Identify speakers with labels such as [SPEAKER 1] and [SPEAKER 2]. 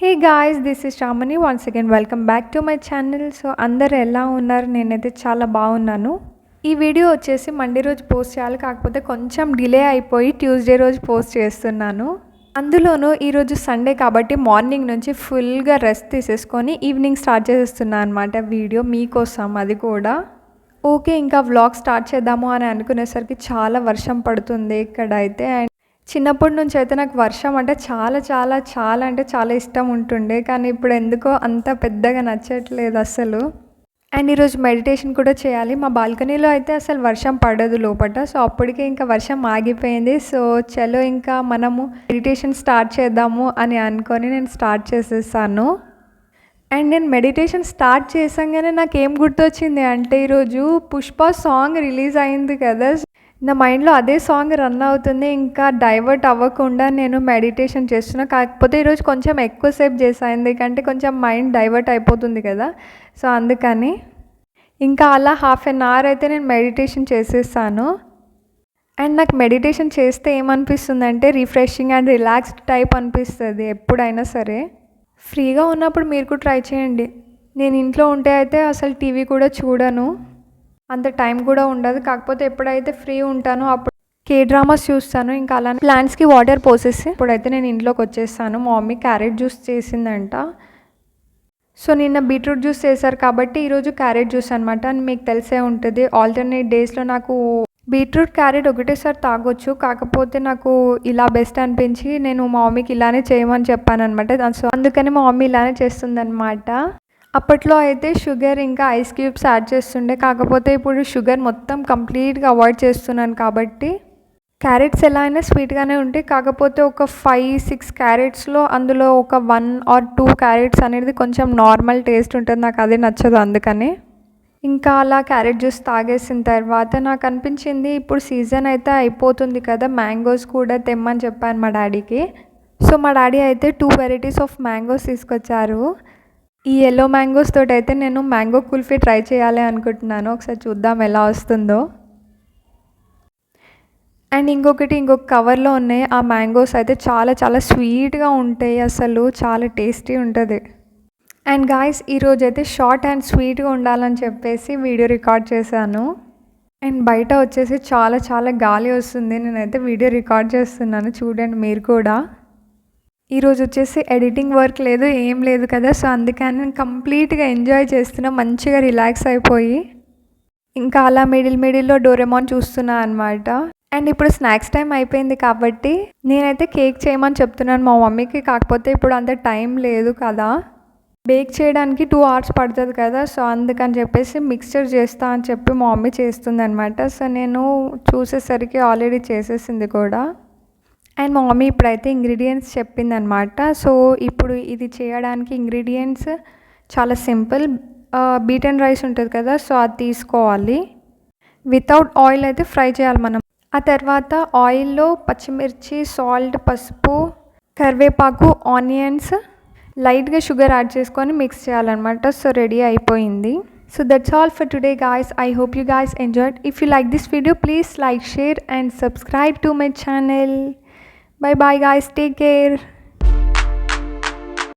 [SPEAKER 1] Hey guys, this is Shamini. Once again welcome back to my channel. So అందరు ఎలా ఉన్నారు? నేనైతే చాలా బాగున్నాను. ఈ వీడియో వచ్చేసి మండే రోజు పోస్ట్ చేయాలి, కాకపోతే కొంచెం డిలే అయిపోయి ట్యూస్డే రోజు పోస్ట్ చేస్తున్నాను. అందులోనూ ఈరోజు సండే కాబట్టి మార్నింగ్ నుంచి ఫుల్గా రెస్ట్ తీసేసుకొని ఈవినింగ్ స్టార్ట్ చేసేస్తున్నాను అనమాట వీడియో మీకోసం. అది కూడా ఓకే, ఇంకా వ్లాగ్ స్టార్ట్ చేద్దాము అని అనుకునేసరికి చాలా వర్షం పడుతుంది ఇక్కడ అయితే. అండ్ చిన్నప్పటి నుంచి అయితే నాకు వర్షం అంటే చాలా చాలా చాలా అంటే చాలా ఇష్టం ఉంటుండే, కానీ ఇప్పుడు ఎందుకో అంత పెద్దగా నచ్చట్లేదు అసలు. అండ్ ఈరోజు మెడిటేషన్ కూడా చేయాలి. మా బాల్కనీలో అయితే అసలు వర్షం పడదు లోపల, సో అప్పటికే ఇంకా వర్షం ఆగిపోయింది. సో చలో ఇంకా మనము మెడిటేషన్ స్టార్ట్ చేద్దాము అని అనుకొని నేను స్టార్ట్ చేసేసాను. అండ్ నేను మెడిటేషన్ స్టార్ట్ చేసాగానే నాకు ఏం గుర్తొచ్చింది అంటే, ఈరోజు పుష్ప సాంగ్ రిలీజ్ అయింది కదా, నా మైండ్లో అదే సాంగ్ రన్ అవుతుంది. ఇంకా డైవర్ట్ అవ్వకుండా నేను మెడిటేషన్ చేస్తున్నా. కాకపోతే ఈరోజు కొంచెం ఎక్కువసేపు చేశాను, ఎందుకంటే కొంచెం మైండ్ డైవర్ట్ అయిపోతుంది కదా, సో అందుకని ఇంకా అలా హాఫ్ అన్ అవర్ అయితే నేను మెడిటేషన్ చేసేసాను. అండ్ నాకు మెడిటేషన్ చేస్తే ఏమనిపిస్తుంది అంటే రిఫ్రెషింగ్ అండ్ రిలాక్స్డ్ టైప్ అనిపిస్తుంది ఎప్పుడైనా సరే. ఫ్రీగా ఉన్నప్పుడు మీరు కూడా ట్రై చేయండి. నేను ఇంట్లో ఉంటే అయితే అసలు టీవీ కూడా చూడను, అంత టైం కూడా ఉండదు. కాకపోతే ఎప్పుడైతే ఫ్రీ ఉంటానో అప్పుడు డ్రామాస్ చూస్తాను. ఇంకా అలా ప్లాంట్స్కి వాటర్ పోసేసి ఇప్పుడైతే నేను ఇంట్లోకి వచ్చేస్తాను. మా మమ్మీ క్యారెట్ జ్యూస్ చేసిందంట, సో నిన్న బీట్రూట్ జ్యూస్ చేశారు కాబట్టి ఈరోజు క్యారెట్ జ్యూస్ అనమాట. అని మీకు తెలిసే ఉంటుంది, ఆల్టర్నేట్ డేస్లో నాకు బీట్రూట్ క్యారెట్ ఒకటేసారి తాగొచ్చు, కాకపోతే నాకు ఇలా బెస్ట్ అనిపించి నేను మా మమ్మీకి ఇలానే చేయమని చెప్పాను అనమాట. సో అందుకని మా మమ్మీ ఇలానే చేస్తుందన్నమాట. అప్పట్లో అయితే షుగర్ ఇంకా ఐస్ క్యూబ్స్ యాడ్ చేస్తుండే, కాకపోతే ఇప్పుడు షుగర్ మొత్తం కంప్లీట్గా అవాయిడ్ చేస్తున్నాను కాబట్టి క్యారెట్స్ ఎలా అయినా స్వీట్గానే ఉంటాయి. కాకపోతే ఒక 5-6 క్యారెట్స్లో అందులో ఒక 1 or 2 క్యారెట్స్ అనేది కొంచెం నార్మల్ టేస్ట్ ఉంటుంది, నాకు అదే నచ్చదు. అందుకని ఇంకా అలా క్యారెట్ జ్యూస్ తాగేసిన తర్వాత నాకు అనిపించింది ఇప్పుడు సీజన్ అయితే అయిపోతుంది కదా, మ్యాంగోస్ కూడా తెమ్మని చెప్పాను మా డాడీకి. సో మా డాడీ అయితే 2 వెరైటీస్ ఆఫ్ మ్యాంగోస్ తీసుకొచ్చారు. ఈ ఎల్లో మ్యాంగోస్ తోటి అయితే నేను మ్యాంగో కుల్ఫీ ట్రై చేయాలి అనుకుంటున్నాను, ఒకసారి చూద్దాం ఎలా వస్తుందో. అండ్ ఇంకొక కవర్లో ఉన్నాయి ఆ మ్యాంగోస్ అయితే చాలా చాలా స్వీట్గా ఉంటాయి, అసలు చాలా టేస్టీ ఉంటుంది. అండ్ గాయ్స్, ఈరోజు అయితే షార్ట్ అండ్ స్వీట్గా ఉండాలని చెప్పేసి వీడియో రికార్డ్ చేశాను. అండ్ బయట వచ్చేసి చాలా చాలా గాలి వస్తుంది, నేనైతే వీడియో రికార్డ్ చేస్తున్నాను, చూడండి మీరు కూడా. ఈరోజు వచ్చేసి ఎడిటింగ్ వర్క్ లేదు, ఏం లేదు కదా, సో అందుకని నేను కంప్లీట్గా ఎంజాయ్ చేస్తున్నా, మంచిగా రిలాక్స్ అయిపోయి. ఇంకా అలా మిడిల్లో డోరేమాన్ చూస్తున్నా అనమాట. అండ్ ఇప్పుడు స్నాక్స్ టైం అయిపోయింది కాబట్టి నేనైతే కేక్ చేయమని చెప్తున్నాను మా మమ్మీకి, కాకపోతే ఇప్పుడు అంత టైం లేదు కదా, బేక్ చేయడానికి 2 hours పడుతుంది కదా, సో అందుకని చెప్పేసి మిక్స్చర్ చేస్తా అని చెప్పి మా మమ్మీ చేస్తుంది అనమాట. సో నేను చూసేసరికి ఆల్రెడీ చేసేసింది కూడా. అండ్ మా మమ్మీ ఇప్పుడైతే ఇంగ్రీడియంట్స్ చెప్పిందనమాట. సో ఇప్పుడు ఇది చేయడానికి ఇంగ్రీడియంట్స్ చాలా సింపుల్. బీటెన్ రైస్ ఉంటుంది కదా, సో అది తీసుకోవాలి. వితౌట్ ఆయిల్ అయితే ఫ్రై చేయాలి మనం. ఆ తర్వాత ఆయిల్లో పచ్చిమిర్చి, సాల్ట్, పసుపు, కరివేపాకు, ఆనియన్స్, లైట్గా షుగర్ యాడ్ చేసుకొని మిక్స్ చేయాలన్నమాట. సో రెడీ అయిపోయింది. So that's all for today guys. I hope you guys enjoyed. If you like this video, please like, share and subscribe to my channel. Bye bye guys, take care.